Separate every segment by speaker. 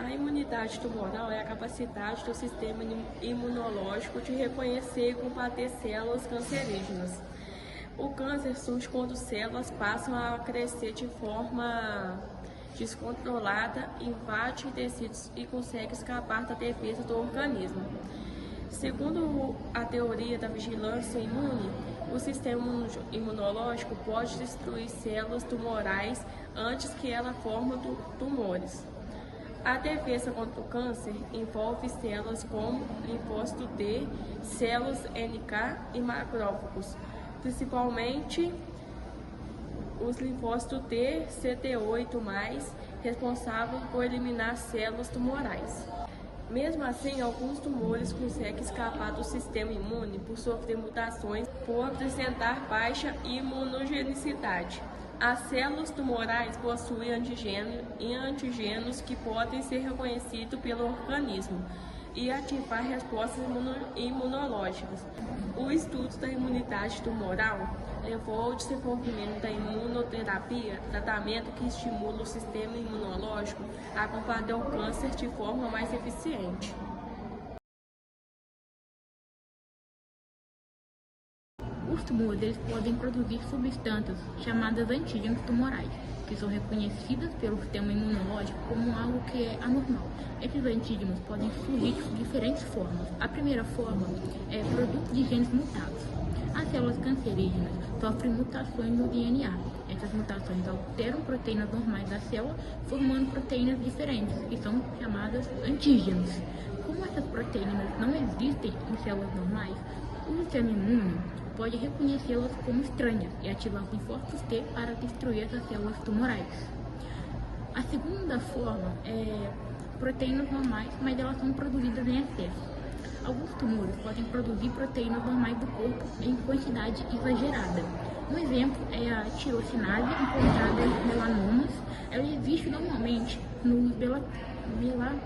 Speaker 1: A imunidade tumoral é a capacidade do sistema imunológico de reconhecer e combater células cancerígenas. O câncer surge quando células passam a crescer de forma descontrolada, invade tecidos e consegue escapar da defesa do organismo. Segundo a teoria da vigilância imune, o sistema imunológico pode destruir células tumorais antes que ela forme tumores. A defesa contra o câncer envolve células como linfócito T, células NK e macrófagos, principalmente os linfócitos T, CT8+, responsáveis por eliminar células tumorais. Mesmo assim, alguns tumores conseguem escapar do sistema imune por sofrer mutações por apresentar baixa imunogenicidade. As células tumorais possuem antígenos que podem ser reconhecidos pelo organismo e ativar respostas imunológicas. O estudo da imunidade tumoral levou ao desenvolvimento da imunoterapia, tratamento que estimula o sistema imunológico a combater o câncer de forma mais eficiente.
Speaker 2: Os tumores podem produzir substâncias chamadas antígenos tumorais, que são reconhecidas pelo sistema imunológico como algo que é anormal. Esses antígenos podem surgir de diferentes formas. A primeira forma é produto de genes mutados. As células cancerígenas sofrem mutações no DNA. Essas mutações alteram proteínas normais da célula, formando proteínas diferentes, que são chamadas antígenos. Como essas proteínas não existem em células normais, o sistema imune pode reconhecê-las como estranhas e ativar os linfócitos T para destruir essas células tumorais. A segunda forma é proteínas normais, mas elas são produzidas em excesso. Alguns tumores podem produzir proteínas normais do corpo em quantidade exagerada. Um exemplo é a tirosinase, encontrada em melanomas. Ela existe normalmente nos melanócitos.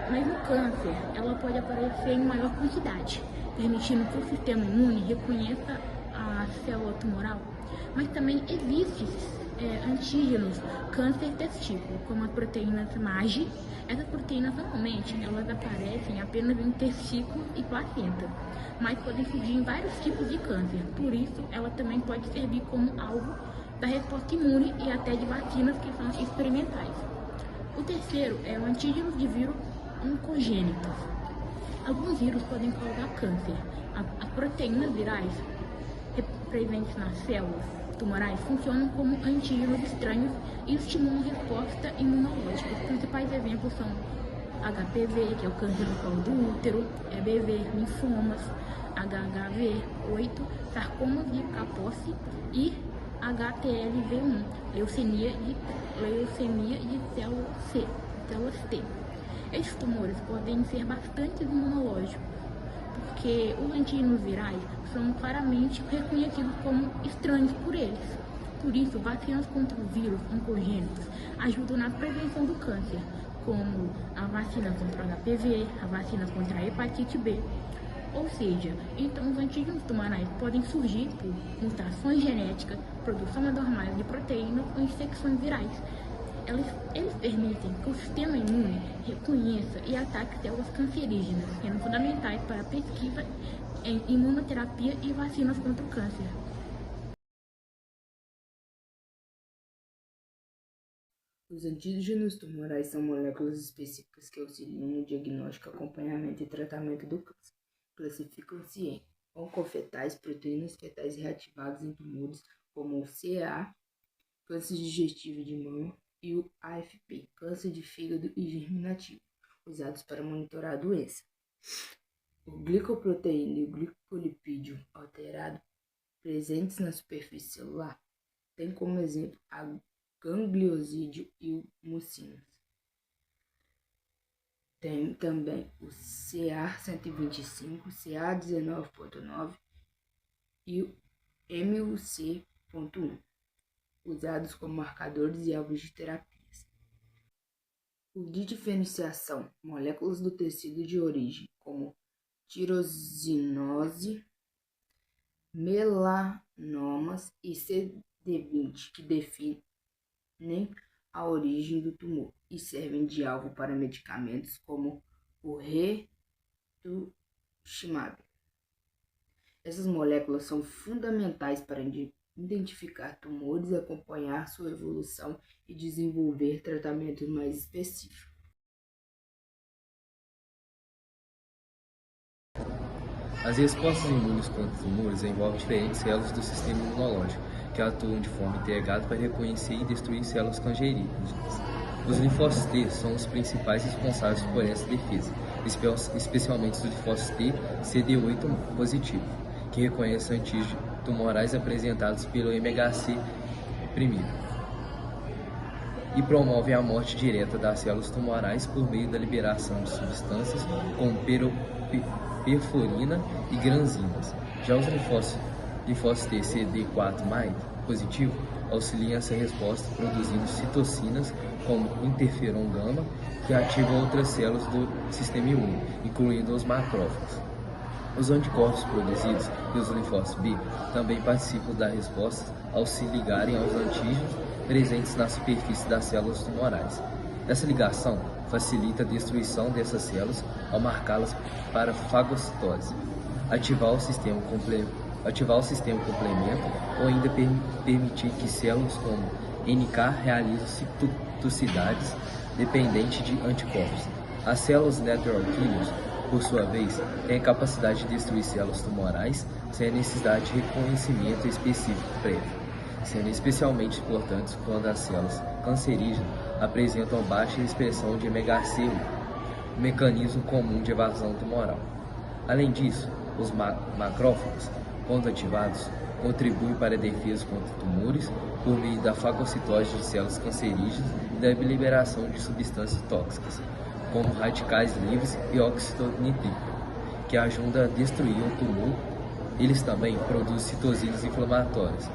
Speaker 2: Mas no câncer, ela pode aparecer em maior quantidade, permitindo que o sistema imune reconheça a célula tumoral. Mas também existem antígenos câncer testículo, como as proteínas MAGE. Essas proteínas normalmente elas aparecem apenas em testículo e placenta, mas podem surgir em vários tipos de câncer. Por isso, ela também pode servir como alvo da resposta imune e até de vacinas que são experimentais. O terceiro é o antígeno de vírus oncogênitos. Alguns vírus podem causar câncer. As proteínas virais presentes nas células tumorais funcionam como antígenos estranhos e estimulam a resposta imunológica. Os principais exemplos são HPV, que é o câncer do colo do útero, EBV, linfomas, HHV8, sarcomas de Kaposi e HTLV1, leucemia de células T. Esses tumores podem ser bastante imunológicos, porque os antígenos virais são claramente reconhecidos como estranhos por eles. Por isso, vacinas contra o vírus oncogênicos ajudam na prevenção do câncer, como a vacina contra o HPV, a vacina contra a hepatite B. Ou seja, então os antígenos tumorais podem surgir por mutações genéticas, produção anormal de proteínas ou infecções virais. Eles permitem que o sistema imune reconheça e ataque células cancerígenas, sendo fundamentais para a pesquisa em imunoterapia e vacinas contra o câncer.
Speaker 3: Os antígenos tumorais são moléculas específicas que auxiliam no diagnóstico, acompanhamento e tratamento do câncer. Classificam-se em oncofetais, proteínas fetais reativadas em tumores, como o CA, câncer digestivo de mama, e o AFP, câncer de fígado e germinativo, usados para monitorar a doença. O glicoproteína e o glicolipídio alterado presentes na superfície celular têm como exemplo a gangliosídeo e o mucinas. Tem também o CA125, CA19.9 e o MUC.1. usados como marcadores e alvos de terapias. O de diferenciação, moléculas do tecido de origem, como tirosinose, melanomas e CD20, que definem a origem do tumor e servem de alvo para medicamentos como o rituximab. Essas moléculas são fundamentais para identificar tumores, acompanhar sua evolução e desenvolver tratamentos mais específicos.
Speaker 4: As respostas imunes contra tumores envolvem diferentes células do sistema imunológico, que atuam de forma integrada para reconhecer e destruir células cancerígenas. Os linfócitos T são os principais responsáveis por essa defesa, especialmente os linfócitos T CD8 positivo, que reconhecem antígenos tumorais apresentados pelo MHC primido e promovem a morte direta das células tumorais por meio da liberação de substâncias como perforina e granzinas. Já os linfócitos T CD4+ positivo auxiliam essa resposta produzindo citocinas como interferon gama, que ativam outras células do sistema imune, incluindo os macrófagos. Os anticorpos produzidos pelos linfócitos B também participam da resposta ao se ligarem aos antígenos presentes na superfície das células tumorais. Essa ligação facilita a destruição dessas células ao marcá-las para fagocitose, ativar o sistema complemento ou ainda permitir que células como NK realizem citotoxicidades dependente de anticorpos. As células natural killers, por sua vez, têm a capacidade de destruir células tumorais sem a necessidade de reconhecimento específico prévio, sendo especialmente importantes quando as células cancerígenas apresentam baixa expressão de MHC, um mecanismo comum de evasão tumoral. Além disso, os macrófagos, quando ativados, contribuem para a defesa contra tumores por meio da fagocitose de células cancerígenas e da liberação de substâncias tóxicas, como radicais livres e óxido nítrico, que ajudam a destruir o tumor. Eles também produzem citocinas inflamatórias,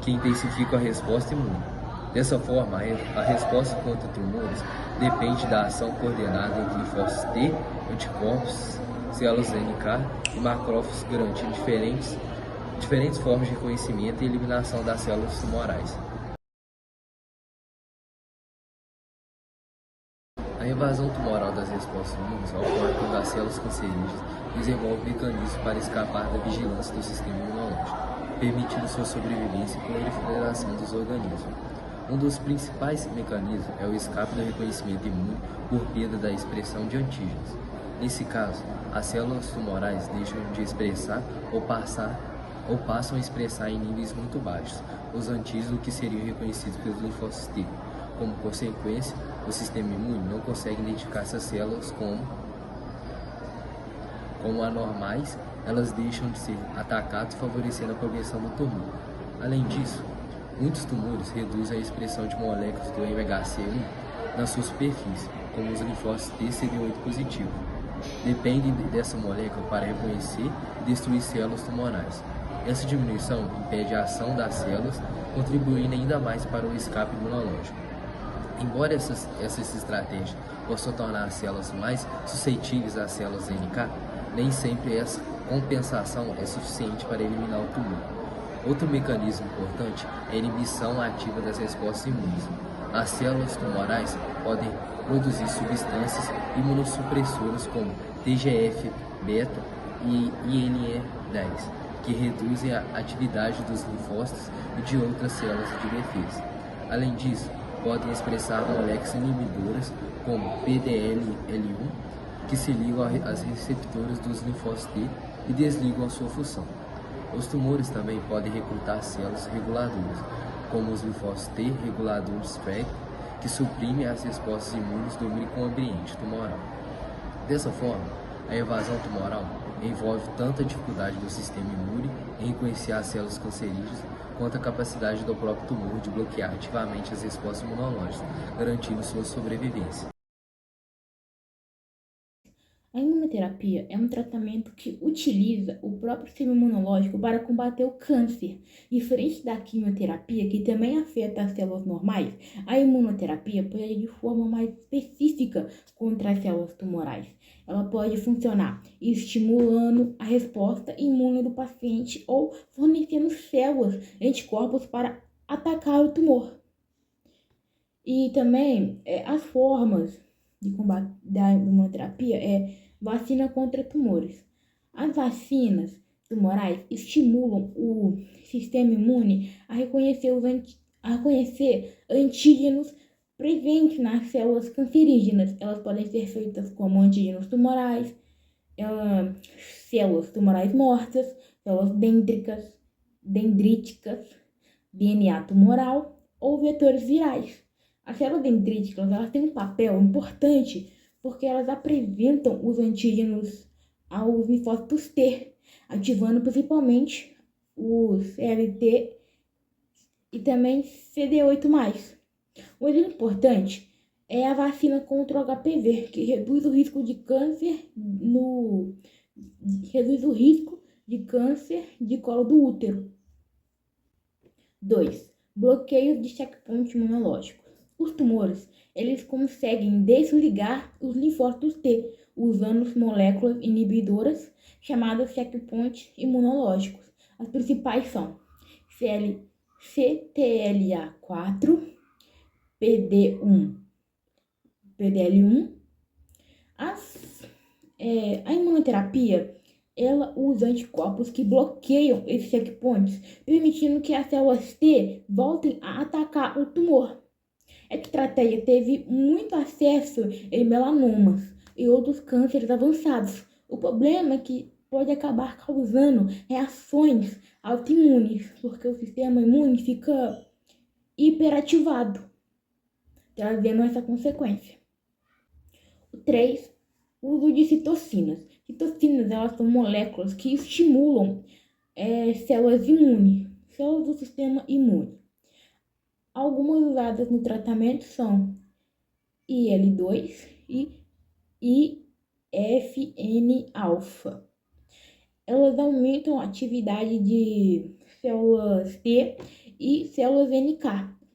Speaker 4: que intensificam a resposta imune. Dessa forma, a resposta contra tumores depende da ação coordenada entre linfócitos T, anticorpos, células NK e macrófagos, garantindo diferentes formas de reconhecimento e eliminação das células tumorais. A invasão tumoral das respostas imunes ocorre quando as células cancerígenas desenvolvem mecanismos para escapar da vigilância do sistema imunológico, permitindo sua sobrevivência e proliferação dos organismos. Um dos principais mecanismos é o escape do reconhecimento imune por perda da expressão de antígenos. Nesse caso, as células tumorais deixam de expressar ou passam a expressar em níveis muito baixos os antígenos que seriam reconhecidos pelos linfócitos T. Como consequência, o sistema imune não consegue identificar essas células como anormais, elas deixam de ser atacadas, favorecendo a progressão do tumor. Além disso, muitos tumores reduzem a expressão de moléculas do MHC1 na sua superfície, como os linfócitos T CD8 positivo. Dependem dessa molécula para reconhecer e destruir células tumorais. Essa diminuição impede a ação das células, contribuindo ainda mais para o escape imunológico. Embora essas estratégias possam tornar as células mais suscetíveis às células NK, nem sempre essa compensação é suficiente para eliminar o tumor. Outro mecanismo importante é a inibição ativa das respostas imunes. As células tumorais podem produzir substâncias imunossupressoras como TGF-beta e INE10, que reduzem a atividade dos linfócitos e de outras células de defesa. Além disso, podem expressar moléculas inibidoras como PDL-L1, que se ligam às receptoras dos linfócitos T e desligam a sua função. Os tumores também podem recrutar células reguladoras, como os linfócitos T reguladores TREG, que suprimem as respostas imunes do microambiente tumoral. Dessa forma, a invasão tumoral envolve tanto a dificuldade do sistema imune em reconhecer as células cancerígenas, quanto a capacidade do próprio tumor de bloquear ativamente as respostas imunológicas, garantindo sua sobrevivência.
Speaker 2: A imunoterapia é um tratamento que utiliza o próprio sistema imunológico para combater o câncer. Diferente da quimioterapia, que também afeta as células normais, a imunoterapia pode agir de forma mais específica contra as células tumorais. Ela pode funcionar estimulando a resposta imune do paciente ou fornecendo células anticorpos para atacar o tumor. E também as formas de combate da imunoterapia é vacina contra tumores. As vacinas tumorais estimulam o sistema imune a reconhecer, a reconhecer antígenos presentes nas células cancerígenas. Elas podem ser feitas como antígenos tumorais, células tumorais mortas, células dendríticas, DNA tumoral ou vetores virais. As células dendríticas elas têm um papel importante porque elas apresentam os antígenos aos linfócitos T, ativando principalmente os LT e também CD8+. Um exemplo importante é a vacina contra o HPV, que reduz o risco de câncer de colo do útero. 2. Bloqueio de checkpoint imunológico. Os tumores, eles conseguem desligar os linfócitos T, usando moléculas inibidoras chamadas checkpoints imunológicos. As principais são CTLA4, PDL1. A imunoterapia ela usa anticorpos que bloqueiam esses checkpoints, permitindo que as células T voltem a atacar o tumor. Essa estratégia teve muito acesso em melanomas e outros cânceres avançados. O problema é que pode acabar causando reações autoimunes, porque o sistema imune fica hiperativado, trazendo essa consequência. 3. Uso de citocinas. Citocinas elas são moléculas que estimulam células imunes, células do sistema imune. Algumas usadas no tratamento são IL-2 e IFN-alfa. Elas aumentam a atividade de células T e células NK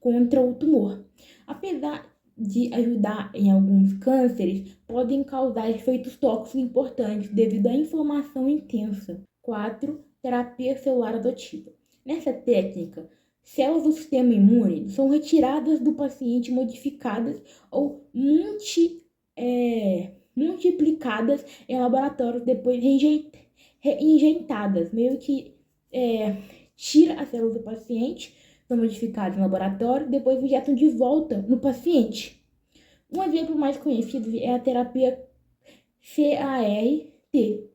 Speaker 2: contra o tumor. Apesar de ajudar em alguns cânceres, podem causar efeitos tóxicos importantes devido à inflamação intensa. 4. Terapia celular adotiva. Nessa técnica, células do sistema imune são retiradas do paciente modificadas ou multiplicadas em laboratórios, depois reinjetadas, meio que tira as células do paciente, são modificadas no laboratório, depois injetam de volta no paciente. Um exemplo mais conhecido é a terapia CAR-T.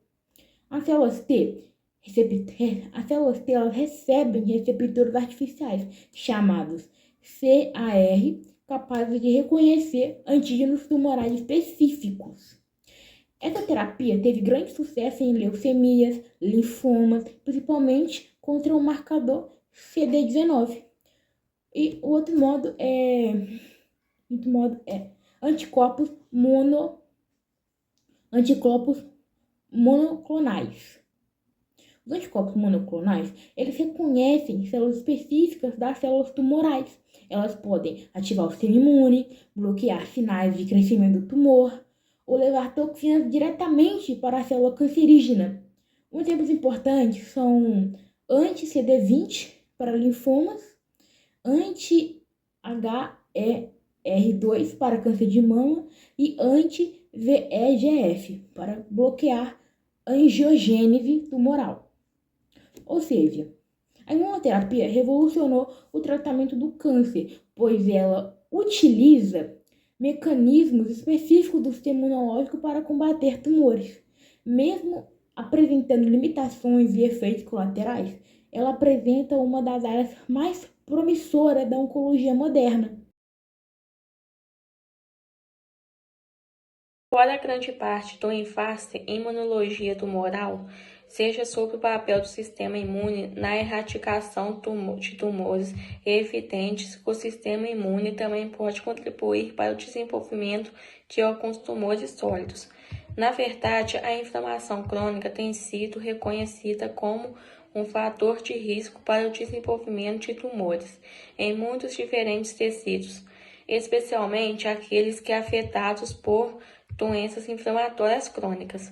Speaker 2: As células T elas recebem receptores artificiais chamados CAR, capazes de reconhecer antígenos tumorais específicos. Essa terapia teve grande sucesso em leucemias, linfomas, principalmente contra o marcador CD19. E o outro modo é anticorpos monoclonais. Os anticorpos monoclonais, eles reconhecem células específicas das células tumorais. Elas podem ativar o sistema imune, bloquear sinais de crescimento do tumor ou levar toxinas diretamente para a célula cancerígena. Uns exemplos importantes são anti-CD20 para linfomas, anti-HER2 para câncer de mama e anti-VEGF para bloquear a angiogênese tumoral. Ou seja, a imunoterapia revolucionou o tratamento do câncer, pois ela utiliza mecanismos específicos do sistema imunológico para combater tumores. Mesmo apresentando limitações e efeitos colaterais, ela apresenta uma das áreas mais promissoras da oncologia moderna.
Speaker 1: Embora grande parte do ênfase em imunologia tumoral seja sobre o papel do sistema imune na erradicação de tumores evidentes, o sistema imune também pode contribuir para o desenvolvimento de alguns tumores sólidos. Na verdade, a inflamação crônica tem sido reconhecida como um fator de risco para o desenvolvimento de tumores em muitos diferentes tecidos, especialmente aqueles que afetados por doenças inflamatórias crônicas,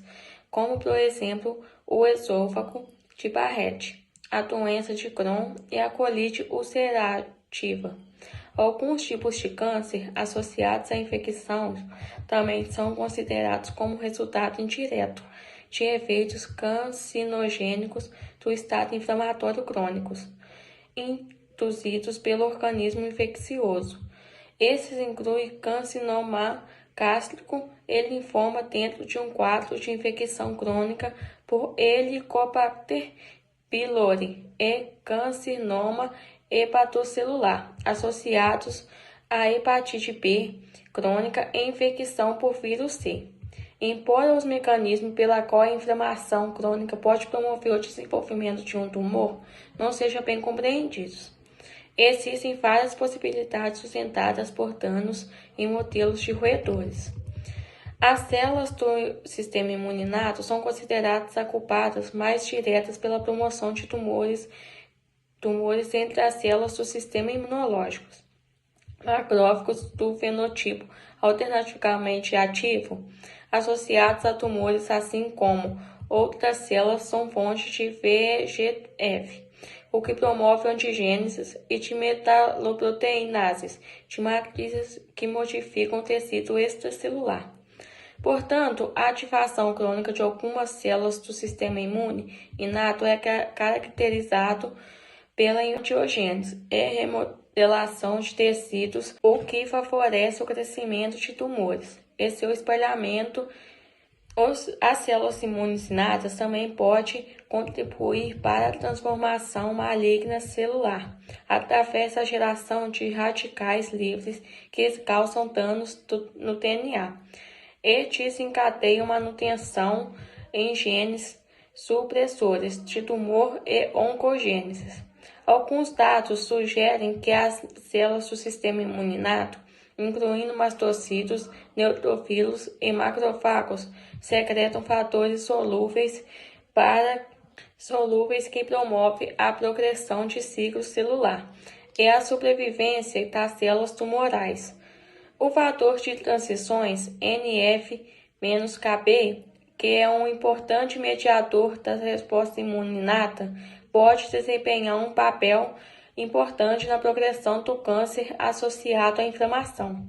Speaker 1: como, por exemplo, o esôfago de Barrett, a doença de Crohn e a colite ulcerativa. Alguns tipos de câncer associados à infecção também são considerados como resultado indireto de efeitos carcinogênicos do estado inflamatório crônico, induzidos pelo organismo infeccioso. Esses incluem carcinoma gástrico e linfoma dentro de um quadro de infecção crônica por Helicobacter pylori e carcinoma hepatocelular, associados à hepatite B crônica e infecção por vírus C. Embora os mecanismos pela qual a inflamação crônica pode promover o desenvolvimento de um tumor não sejam bem compreendidos, existem várias possibilidades sustentadas por danos em modelos de roedores. As células do sistema imune inato são consideradas as culpadas mais diretas pela promoção de tumores entre as células do sistema imunológico. Macrófagos do fenotipo alternativamente ativo, associados a tumores, assim como outras células, são fontes de VEGF, o que promove antigênesis e de metaloproteinases de matrizes que modificam o tecido extracelular. Portanto, a ativação crônica de algumas células do sistema imune inato é caracterizado pela antiogênese e remodelação de tecidos, o que favorece o crescimento de tumores e seu espalhamento. As células imunes inatas também podem contribuir para a transformação maligna celular, através da geração de radicais livres que causam danos no DNA e desencadeiam manutenção em genes supressores de tumor e oncogênesis. Alguns dados sugerem que as células do sistema imune inato, incluindo mastocitos, neutrófilos e macrófagos, secretam fatores solúveis que promovem a progressão de ciclo celular e a sobrevivência das células tumorais. O fator de transições NF-κB, que é um importante mediador da resposta imune inata, pode desempenhar um papel importante na progressão do câncer associado à inflamação.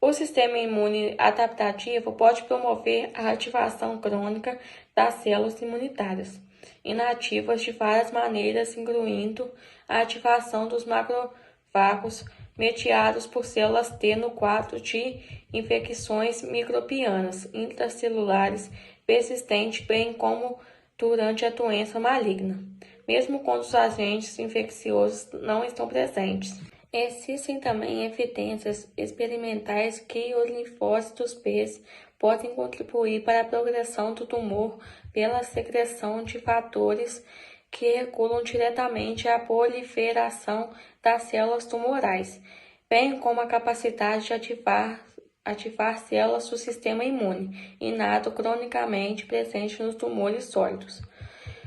Speaker 1: O sistema imune adaptativo pode promover a ativação crônica das células imunitárias inativas de várias maneiras, incluindo a ativação dos macrófagos mediados por células T no quadro de infecções microbianas intracelulares persistentes, bem como durante a doença maligna, mesmo quando os agentes infecciosos não estão presentes. Existem também evidências experimentais que os linfócitos B podem contribuir para a progressão do tumor pela secreção de fatores que regulam diretamente a proliferação das células tumorais, bem como a capacidade de ativar células do sistema imune inato cronicamente presente nos tumores sólidos.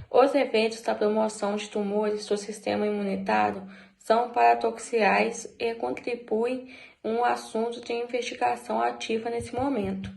Speaker 1: Os eventos da promoção de tumores do sistema imunitário são paradoxais e contribuem um assunto de investigação ativa nesse momento.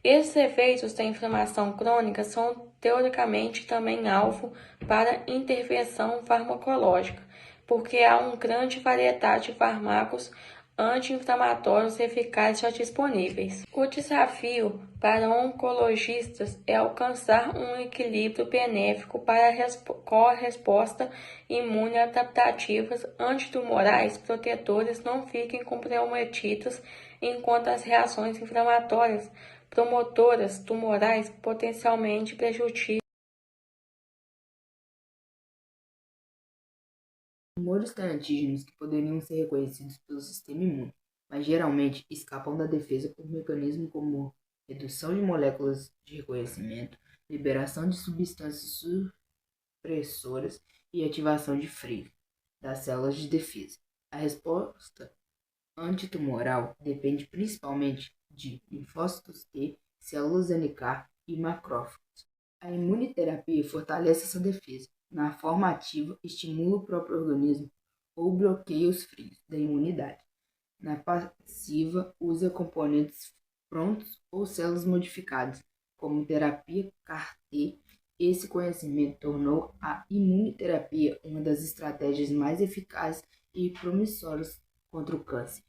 Speaker 1: Esses efeitos da inflamação crônica são teoricamente também alvo para intervenção farmacológica, porque há uma grande variedade de fármacos anti-inflamatórios eficazes já disponíveis. O desafio para oncologistas é alcançar um equilíbrio benéfico para a resposta imune adaptativas antitumorais protetores não fiquem comprometidas, enquanto as reações inflamatórias promotoras tumorais potencialmente prejudicam.
Speaker 3: Tumores têm antígenos que poderiam ser reconhecidos pelo sistema imune, mas geralmente escapam da defesa por mecanismos como redução de moléculas de reconhecimento, liberação de substâncias supressoras e ativação de freio das células de defesa. A resposta antitumoral depende principalmente de linfócitos T, células NK e macrófagos. A imunoterapia fortalece essa defesa. Na forma ativa, estimula o próprio organismo ou bloqueia os freios da imunidade. Na passiva, usa componentes prontos ou células modificadas, como terapia CAR-T. Esse conhecimento tornou a imunoterapia uma das estratégias mais eficazes e promissoras contra o câncer.